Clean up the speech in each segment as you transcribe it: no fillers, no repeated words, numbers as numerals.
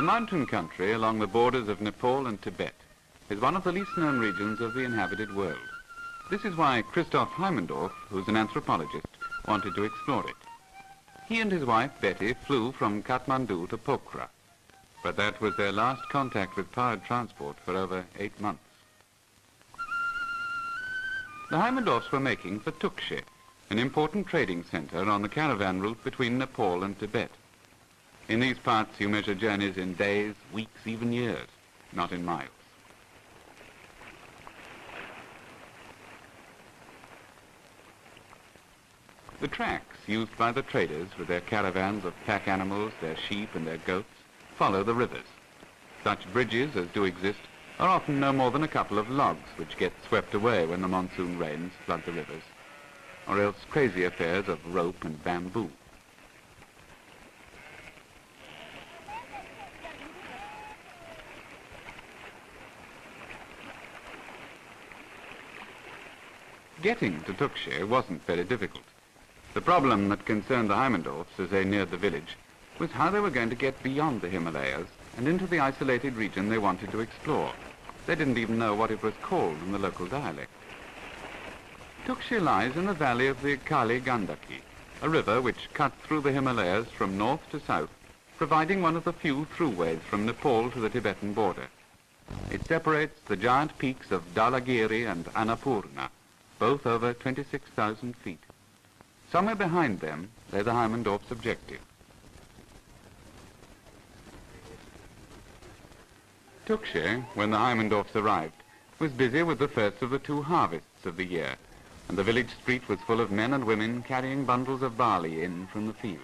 mountain country along the borders of Nepal and Tibet is one of the least known regions of the inhabited world. This is why Christoph Heimendorf, who's an anthropologist, wanted to explore it. He and his wife Betty flew from Kathmandu to Pokhara, but that was their last contact with powered transport for over 8 months. The Heimendorfs were making for Tukshe, an important trading center on the caravan route between Nepal and Tibet. In these parts you measure journeys in days, weeks, even years, not in miles. The tracks used by the traders with their caravans of pack animals, their sheep and their goats, follow the rivers. Such bridges as do exist are often no more than a couple of logs which get swept away when the monsoon rains flood the rivers, or else crazy affairs of rope and bamboo. Getting to Tukshe wasn't very difficult. The problem that concerned the Heimendorfs as they neared the village was how they were going to get beyond the Himalayas and into the isolated region they wanted to explore. They didn't even know what it was called in the local dialect. Tukshe lies in the valley of the Kali Gandaki, a river which cuts through the Himalayas from north to south, providing one of the few throughways from Nepal to the Tibetan border. It separates the giant peaks of Dhalagiri and Annapurna, both over 26,000 feet. Somewhere behind them lay the Heimendorf's objective. Tukshe, when the Heimendorfs arrived, was busy with the first of the 2 harvests of the year, and the village street was full of men and women carrying bundles of barley in from the fields.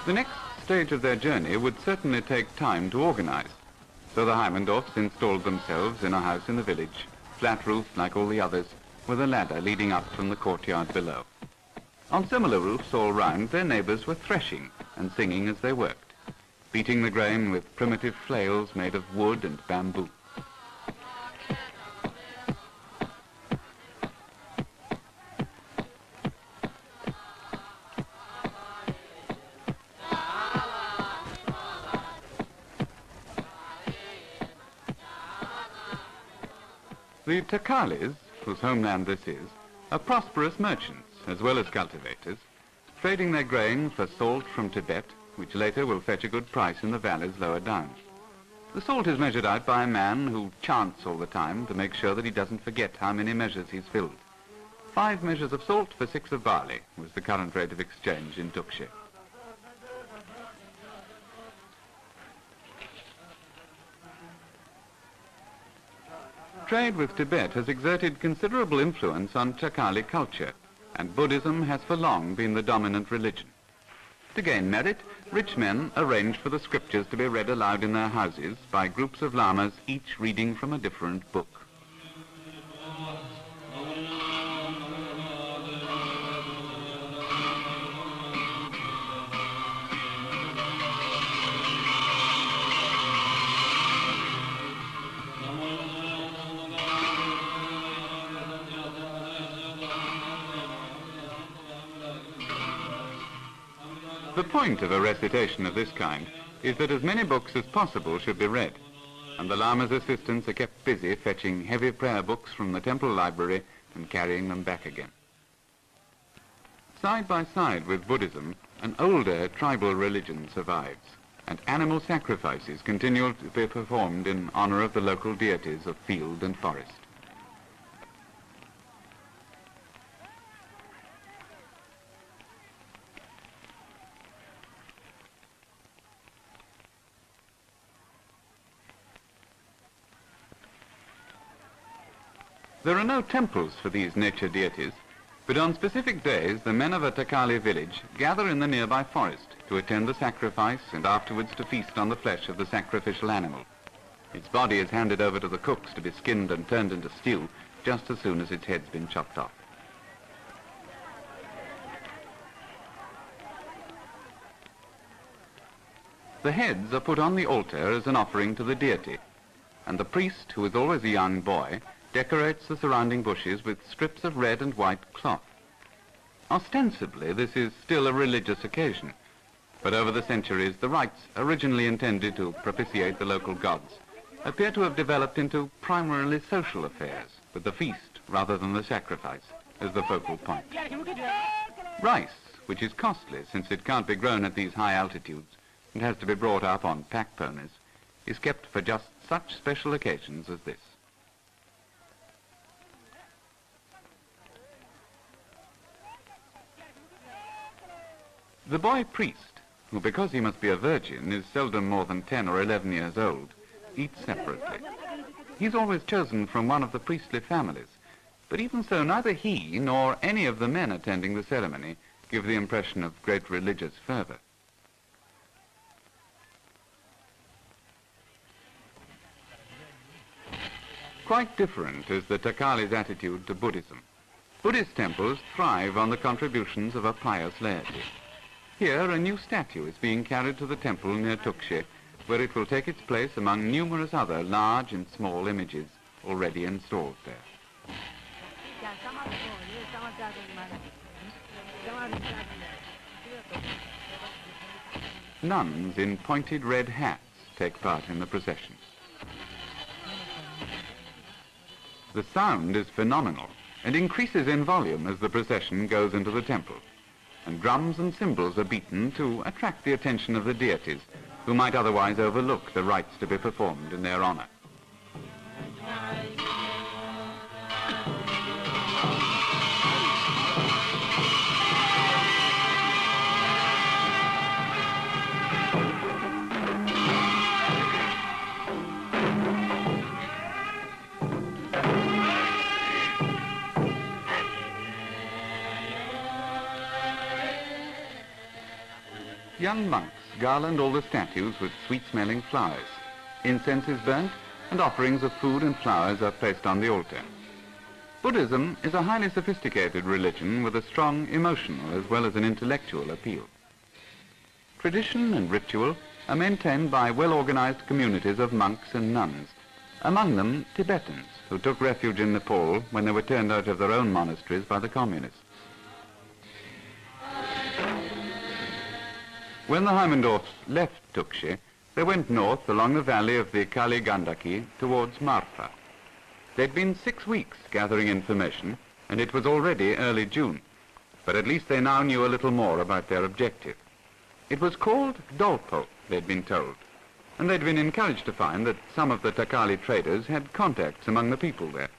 The next stage of their journey would certainly take time to organize, so the Heimendorfs installed themselves in a house in the village, flat-roofed like all the others, with a ladder leading up from the courtyard below. On similar roofs all round, their neighbors were threshing and singing as they worked, beating the grain with primitive flails made of wood and bamboo. The Takalis, whose homeland this is, are prosperous merchants as well as cultivators, trading their grain for salt from Tibet, which later will fetch a good price in the valleys lower down. The salt is measured out by a man who chants all the time to make sure that he doesn't forget how many measures he's filled. 5 measures of salt for 6 of barley was the current rate of exchange in Tukshe. Trade with Tibet has exerted considerable influence on Takali culture, and Buddhism has for long been the dominant religion. To gain merit, rich men arrange for the scriptures to be read aloud in their houses by groups of lamas, each reading from a different book. The point of a recitation of this kind is that as many books as possible should be read, and the Lama's assistants are kept busy fetching heavy prayer books from the temple library and carrying them back again. Side by side with Buddhism, an older tribal religion survives, and animal sacrifices continue to be performed in honor of the local deities of field and forest. There are no temples for these nature deities, but on specific days the men of a Takali village gather in the nearby forest to attend the sacrifice and afterwards to feast on the flesh of the sacrificial animal. Its body is handed over to the cooks to be skinned and turned into stew just as soon as its head's been chopped off. The heads are put on the altar as an offering to the deity, and the priest, who is always a young boy, decorates the surrounding bushes with strips of red and white cloth. Ostensibly, this is still a religious occasion, but over the centuries, the rites originally intended to propitiate the local gods appear to have developed into primarily social affairs, with the feast rather than the sacrifice as the focal point. Rice, which is costly since it can't be grown at these high altitudes and has to be brought up on pack ponies, is kept for just such special occasions as this. The boy priest, who because he must be a virgin is seldom more than 10 or 11 years old, eats separately. He's always chosen from one of the priestly families, but even so neither he nor any of the men attending the ceremony give the impression of great religious fervor. Quite different is the Takali's attitude to Buddhism. Buddhist temples thrive on the contributions of a pious laity. Here, a new statue is being carried to the temple near Tukshe, where it will take its place among numerous other large and small images already installed there. Nuns in pointed red hats take part in the procession. The sound is phenomenal and increases in volume as the procession goes into the temple, and drums and cymbals are beaten to attract the attention of the deities, who might otherwise overlook the rites to be performed in their honor. Young monks garland all the statues with sweet-smelling flowers. Incense is burnt, and offerings of food and flowers are placed on the altar. Buddhism is a highly sophisticated religion with a strong emotional as well as an intellectual appeal. Tradition and ritual are maintained by well-organized communities of monks and nuns, among them Tibetans, who took refuge in Nepal when they were turned out of their own monasteries by the communists. When the Heimendorfs left Tukshe, they went north along the valley of the Kali Gandaki towards Marfa. They'd been 6 weeks gathering information, and it was already early June, but at least they now knew a little more about their objective. It was called Dolpo, they'd been told, and they'd been encouraged to find that some of the Takali traders had contacts among the people there.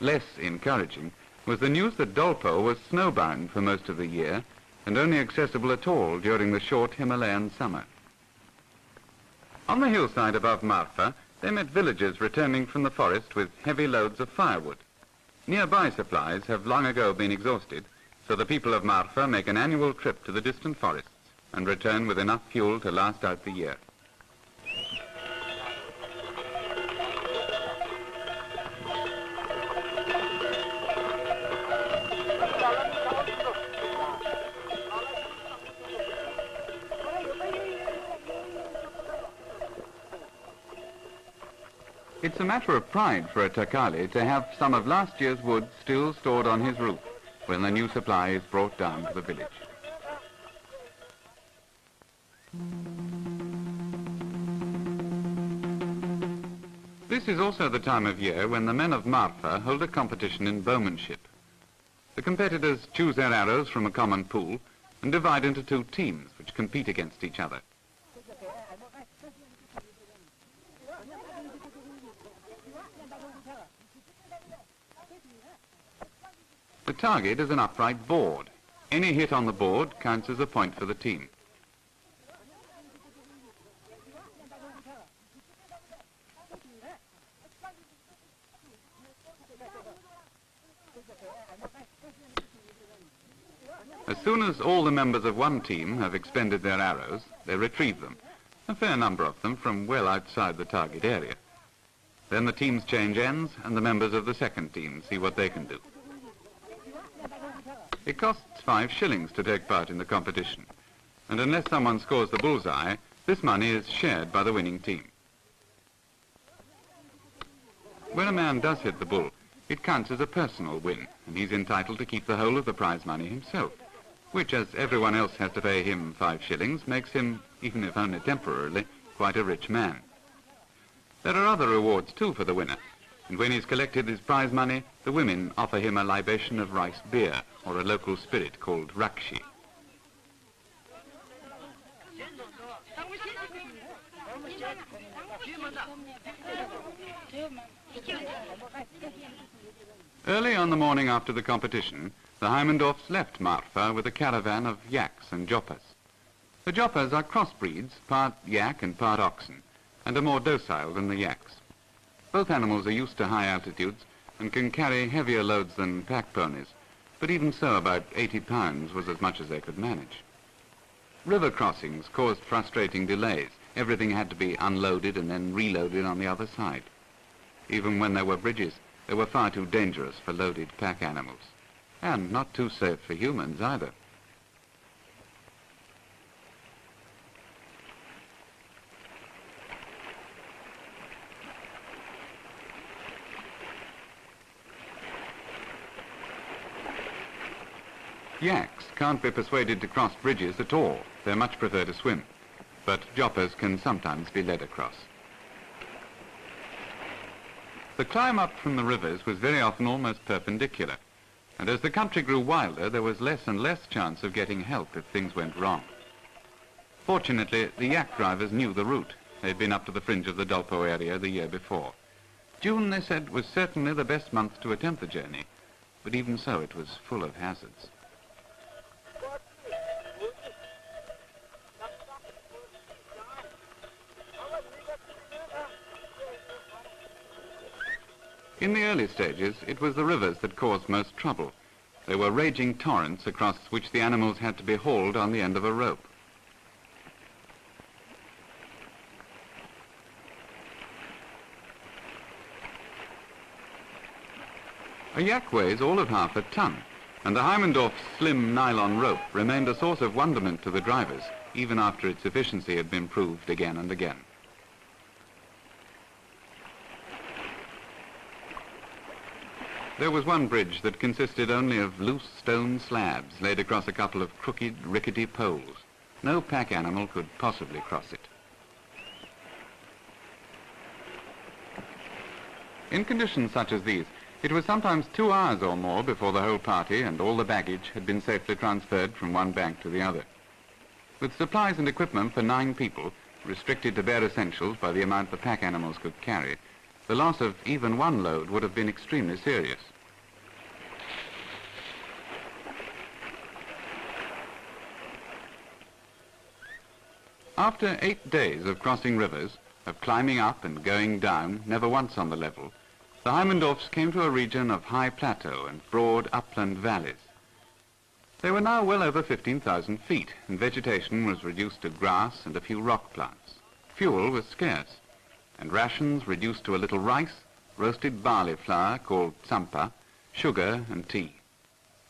Less encouraging was the news that Dolpo was snowbound for most of the year and only accessible at all during the short Himalayan summer. On the hillside above Marfa, they met villagers returning from the forest with heavy loads of firewood. Nearby supplies have long ago been exhausted, so the people of Marfa make an annual trip to the distant forests and return with enough fuel to last out the year. It's a matter of pride for a Takali to have some of last year's wood still stored on his roof when the new supply is brought down to the village. This is also the time of year when the men of Marfa hold a competition in bowmanship. The competitors choose their arrows from a common pool and divide into 2 teams which compete against each other. The target is an upright board. Any hit on the board counts as a point for the team. As soon as all the members of one team have expended their arrows, they retrieve them, a fair number of them from well outside the target area. Then the teams change ends and the members of the second team see what they can do. It costs 5 shillings to take part in the competition, and unless someone scores the bullseye, this money is shared by the winning team. When a man does hit the bull, it counts as a personal win, and he's entitled to keep the whole of the prize money himself, which, as everyone else has to pay him 5 shillings, makes him, even if only temporarily, quite a rich man. There are other rewards too for the winner, and when he's collected his prize money, the women offer him a libation of rice beer, or a local spirit called rakshi. Early on the morning after the competition, the Heimendorfs left Marfa with a caravan of yaks and joppas. The joppas are crossbreeds, part yak and part oxen, and are more docile than the yaks. Both animals are used to high altitudes and can carry heavier loads than pack ponies, but even so about 80 pounds was as much as they could manage. River crossings caused frustrating delays. Everything had to be unloaded and then reloaded on the other side. Even when there were bridges, they were far too dangerous for loaded pack animals, and not too safe for humans either. Yaks can't be persuaded to cross bridges at all. They much prefer to swim, but joppas can sometimes be led across. The climb up from the rivers was very often almost perpendicular, and as the country grew wilder, there was less and less chance of getting help if things went wrong. Fortunately, the yak drivers knew the route. They'd been up to the fringe of the Dolpo area the year before. June, they said, was certainly the best month to attempt the journey, but even so, it was full of hazards. In the early stages, it was the rivers that caused most trouble. There were raging torrents across which the animals had to be hauled on the end of a rope. A yak weighs all of half a ton, and the Heimendorf's slim nylon rope remained a source of wonderment to the drivers, even after its efficiency had been proved again and again. There was one bridge that consisted only of loose stone slabs laid across a couple of crooked, rickety poles. No pack animal could possibly cross it. In conditions such as these, it was sometimes 2 hours or more before the whole party and all the baggage had been safely transferred from one bank to the other. With supplies and equipment for 9 people, restricted to bare essentials by the amount the pack animals could carry, the loss of even one load would have been extremely serious. After 8 days of crossing rivers, of climbing up and going down, never once on the level, the Heimendorfs came to a region of high plateau and broad upland valleys. They were now well over 15,000 feet, and vegetation was reduced to grass and a few rock plants. Fuel was scarce, and rations reduced to a little rice, roasted barley flour called tsampa, sugar and tea.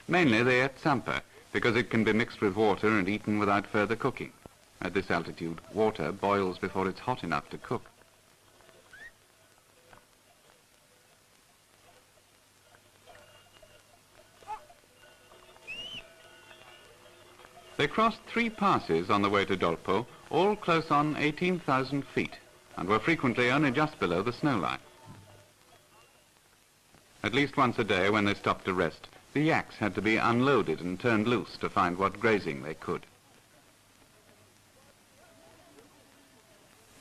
Mainly they ate tsampa because it can be mixed with water and eaten without further cooking. At this altitude, water boils before it's hot enough to cook. They crossed 3 passes on the way to Dolpo, all close on 18,000 feet, and were frequently only just below the snow line. At least once a day, when they stopped to rest, the yaks had to be unloaded and turned loose to find what grazing they could.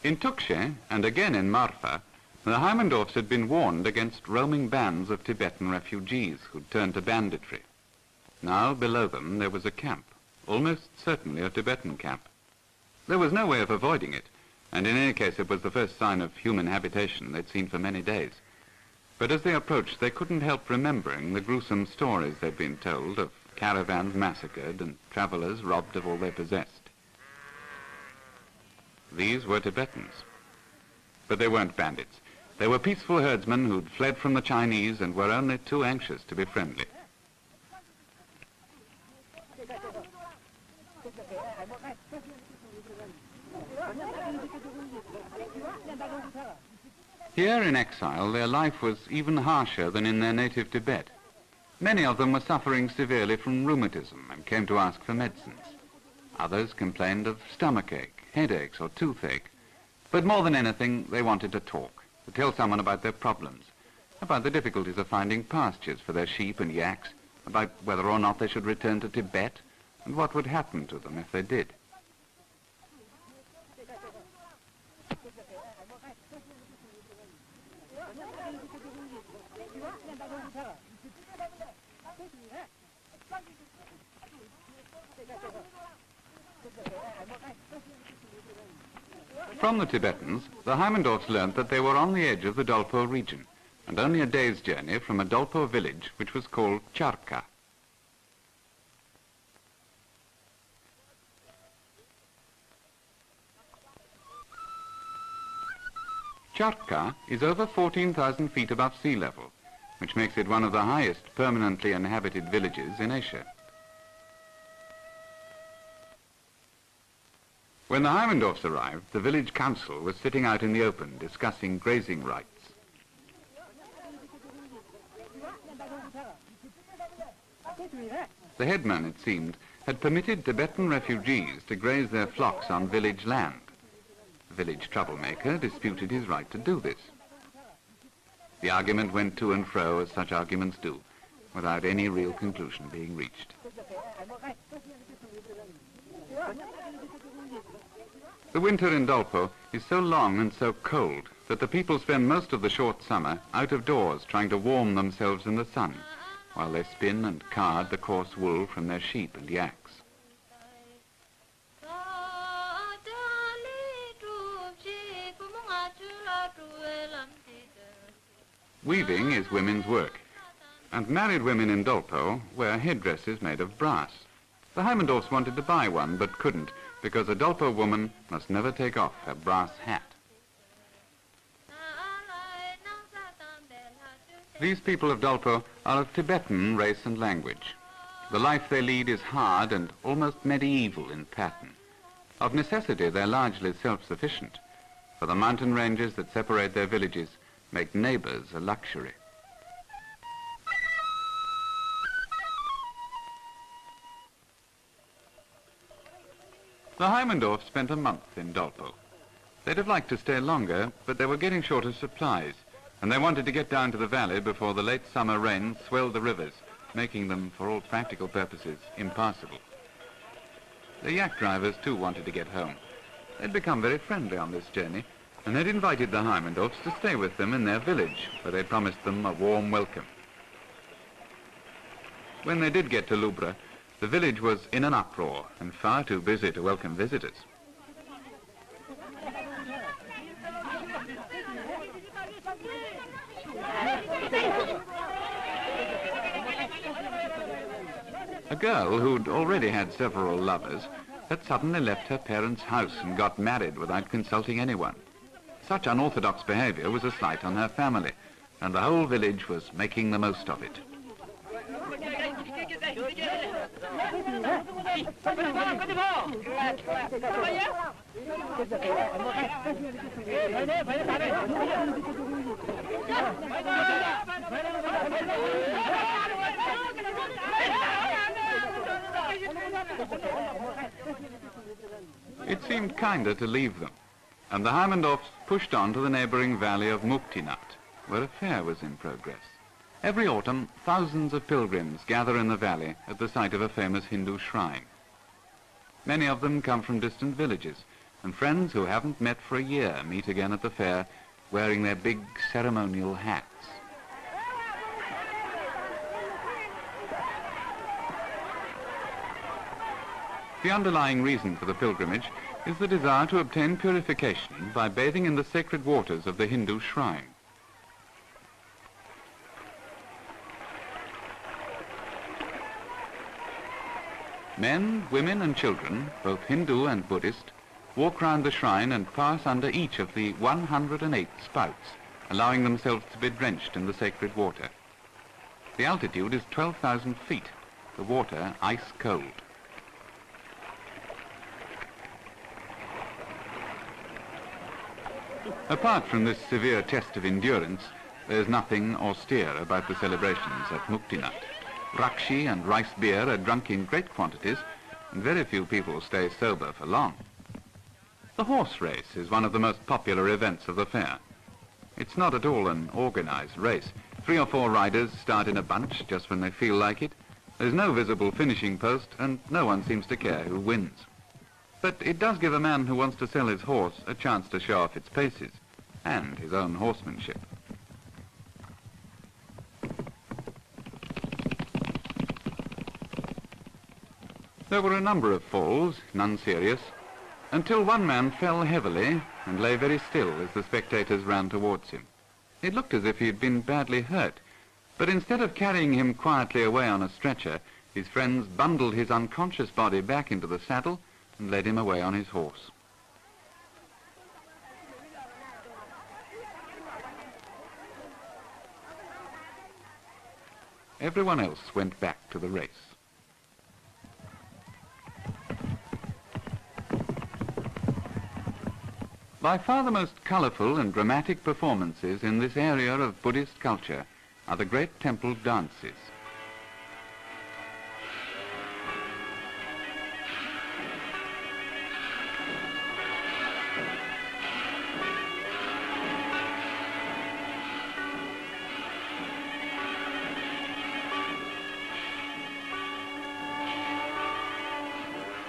In Tukshe, and again in Marfa, the Heimendorfs had been warned against roaming bands of Tibetan refugees who'd turned to banditry. Now, below them, there was a camp, almost certainly a Tibetan camp. There was no way of avoiding it, and in any case it was the first sign of human habitation they'd seen for many days. But as they approached, they couldn't help remembering the gruesome stories they'd been told of caravans massacred and travellers robbed of all they possessed. These were Tibetans. But they weren't bandits. They were peaceful herdsmen who'd fled from the Chinese and were only too anxious to be friendly. Here in exile, their life was even harsher than in their native Tibet. Many of them were suffering severely from rheumatism and came to ask for medicines. Others complained of stomachache, headaches or toothache. But more than anything, they wanted to talk, to tell someone about their problems, about the difficulties of finding pastures for their sheep and yaks, about whether or not they should return to Tibet, and what would happen to them if they did. From the Tibetans, the Heimendorfs learnt that they were on the edge of the Dolpo region, and only a day's journey from a Dolpo village which was called Charka. Charka is over 14,000 feet above sea level, which makes it one of the highest permanently inhabited villages in Asia. When the Heimendorfs arrived, the village council was sitting out in the open discussing grazing rights. The headman, it seemed, had permitted Tibetan refugees to graze their flocks on village land. The village troublemaker disputed his right to do this. The argument went to and fro, as such arguments do, without any real conclusion being reached. The winter in Dolpo is so long and so cold that the people spend most of the short summer out of doors trying to warm themselves in the sun, while they spin and card the coarse wool from their sheep and yaks. Weaving is women's work, and married women in Dolpo wear headdresses made of brass. The Heimendorfs wanted to buy one, but couldn't, because a Dolpo woman must never take off her brass hat. These people of Dolpo are of Tibetan race and language. The life they lead is hard and almost medieval in pattern. Of necessity, they're largely self-sufficient, for the mountain ranges that separate their villages make neighbors a luxury. The Heimendorfs spent a month in Dolpo. They'd have liked to stay longer, but they were getting short of supplies, and they wanted to get down to the valley before the late summer rains swelled the rivers, making them, for all practical purposes, impassable. The yak drivers, too, wanted to get home. They'd become very friendly on this journey, and they'd invited the Heimendorfs to stay with them in their village, where they'd promised them a warm welcome. When they did get to Lubra, the village was in an uproar and far too busy to welcome visitors. A girl who'd already had several lovers had suddenly left her parents' house and got married without consulting anyone. Such unorthodox behavior was a slight on her family, and the whole village was making the most of it. It seemed kinder to leave them, and the Heimendorfs pushed on to the neighboring valley of Muktinat, where a fair was in progress. Every autumn, thousands of pilgrims gather in the valley at the site of a famous Hindu shrine. Many of them come from distant villages, and friends who haven't met for a year meet again at the fair, wearing their big ceremonial hats. The underlying reason for the pilgrimage is the desire to obtain purification by bathing in the sacred waters of the Hindu shrine. Men, women and children, both Hindu and Buddhist, walk round the shrine and pass under each of the 108 spouts, allowing themselves to be drenched in the sacred water. The altitude is 12,000 feet, the water ice cold. Apart from this severe test of endurance, there's nothing austere about the celebrations at Muktinat. Rakshi and rice beer are drunk in great quantities, and very few people stay sober for long. The horse race is one of the most popular events of the fair. It's not at all an organized race. 3 or 4 riders start in a bunch just when they feel like it. There's no visible finishing post, and no one seems to care who wins. But it does give a man who wants to sell his horse a chance to show off its paces and his own horsemanship. There were a number of falls, none serious, until one man fell heavily and lay very still as the spectators ran towards him. It looked as if he had been badly hurt, but instead of carrying him quietly away on a stretcher, his friends bundled his unconscious body back into the saddle and led him away on his horse. Everyone else went back to the race. By far the most colourful and dramatic performances in this area of Buddhist culture are the great temple dances.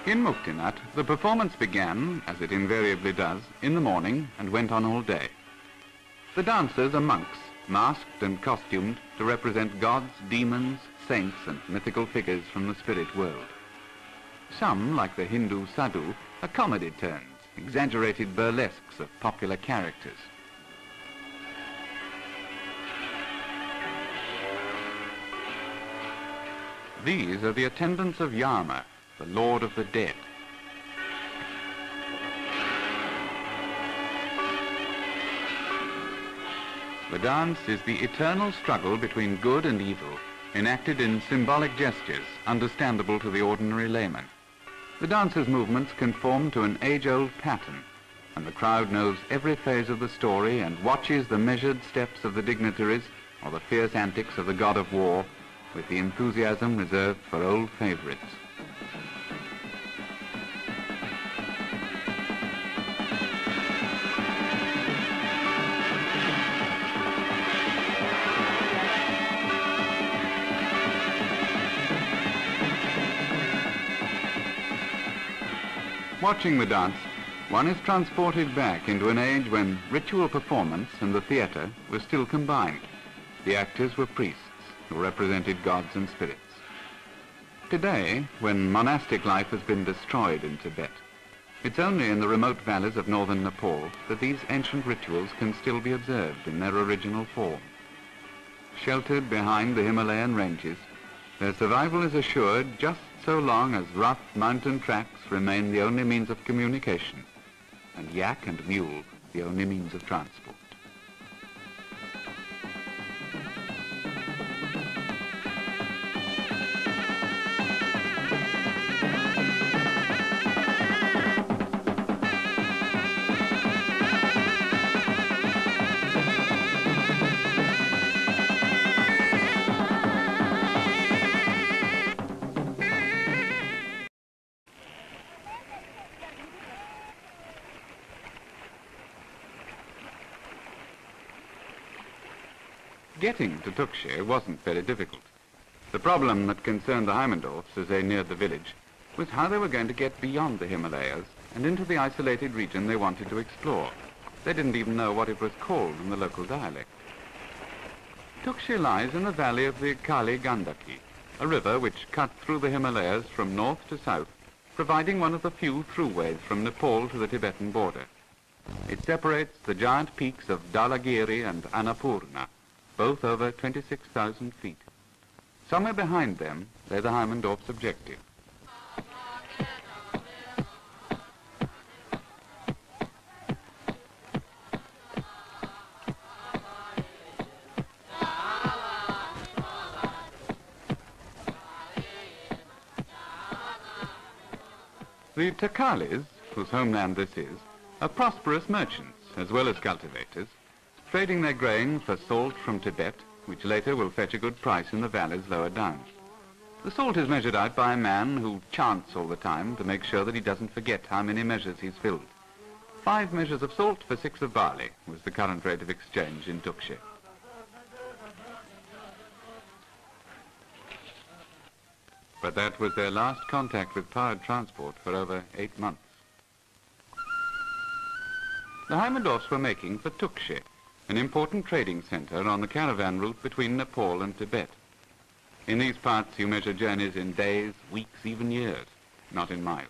In Muktinat, the performance began, as it invariably does, in the morning and went on all day. The dancers are monks, masked and costumed to represent gods, demons, saints and mythical figures from the spirit world. Some, like the Hindu sadhu, are comedy turns, exaggerated burlesques of popular characters. These are the attendants of Yama, the Lord of the Dead. The dance is the eternal struggle between good and evil, enacted in symbolic gestures, understandable to the ordinary layman. The dancer's movements conform to an age-old pattern, and the crowd knows every phase of the story and watches the measured steps of the dignitaries or the fierce antics of the god of war with the enthusiasm reserved for old favorites. Watching the dance, one is transported back into an age when ritual performance and the theatre were still combined. The actors were priests who represented gods and spirits. Today, when monastic life has been destroyed in Tibet, it's only in the remote valleys of northern Nepal that these ancient rituals can still be observed in their original form. Sheltered behind the Himalayan ranges, their survival is assured just so long as rough mountain tracks remain the only means of communication, and yak and mule the only means of transport. Getting to Tukshe wasn't very difficult. The problem that concerned the Heimendorfs as they neared the village was how they were going to get beyond the Himalayas and into the isolated region they wanted to explore. They didn't even know what it was called in the local dialect. Tukshe lies in the valley of the Kali Gandaki, a river which cuts through the Himalayas from north to south, providing one of the few throughways from Nepal to the Tibetan border. It separates the giant peaks of Dhalagiri and Annapurna, both over 26,000 feet. Somewhere behind them lay the Heimendorf's objective. The Takalis, whose homeland this is, are prosperous merchants as well as cultivators, trading their grain for salt from Tibet, which later will fetch a good price in the valleys lower down. The salt is measured out by a man who chants all the time to make sure that he doesn't forget how many measures he's filled. 5 measures of salt for 6 of barley was the current rate of exchange in Tukshi. But that was their last contact with powered transport for over 8 months. The Heimendorfs were making for Tukshi, an important trading centre on the caravan route between Nepal and Tibet. In these parts you measure journeys in days, weeks, even years, not in miles.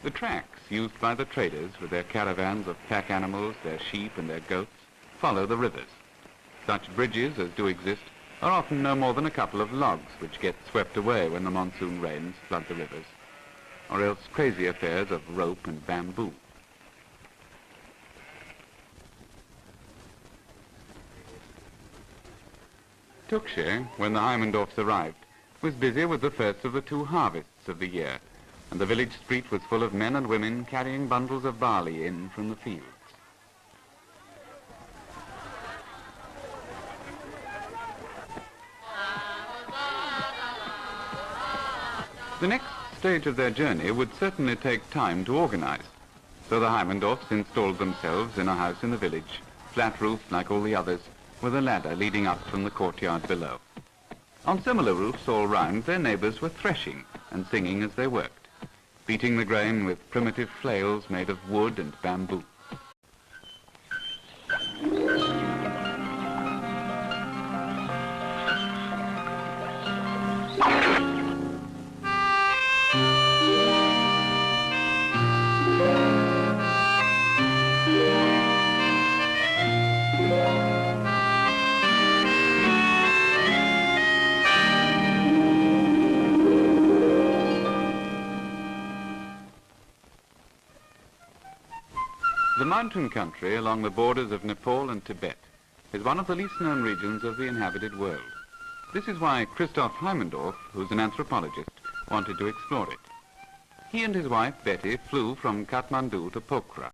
The tracks used by the traders with their caravans of pack animals, their sheep and their goats, follow the rivers. Such bridges as do exist are often no more than a couple of logs which get swept away when the monsoon rains flood the rivers, or else crazy affairs of rope and bamboo. Tukshi, when the Heimendorfs arrived, was busy with the first of the 2 harvests of the year, and the village street was full of men and women carrying bundles of barley in from the fields. The next stage of their journey would certainly take time to organize, so the Heimendorfs installed themselves in a house in the village, flat-roofed like all the others, with a ladder leading up from the courtyard below. On similar roofs all round, their neighbors were threshing and singing as they worked, beating the grain with primitive flails made of wood and bamboo. The mountain country along the borders of Nepal and Tibet is one of the least known regions of the inhabited world. This is why Christoph Heimendorf, who's an anthropologist, wanted to explore it. He and his wife Betty flew from Kathmandu to Pokhara,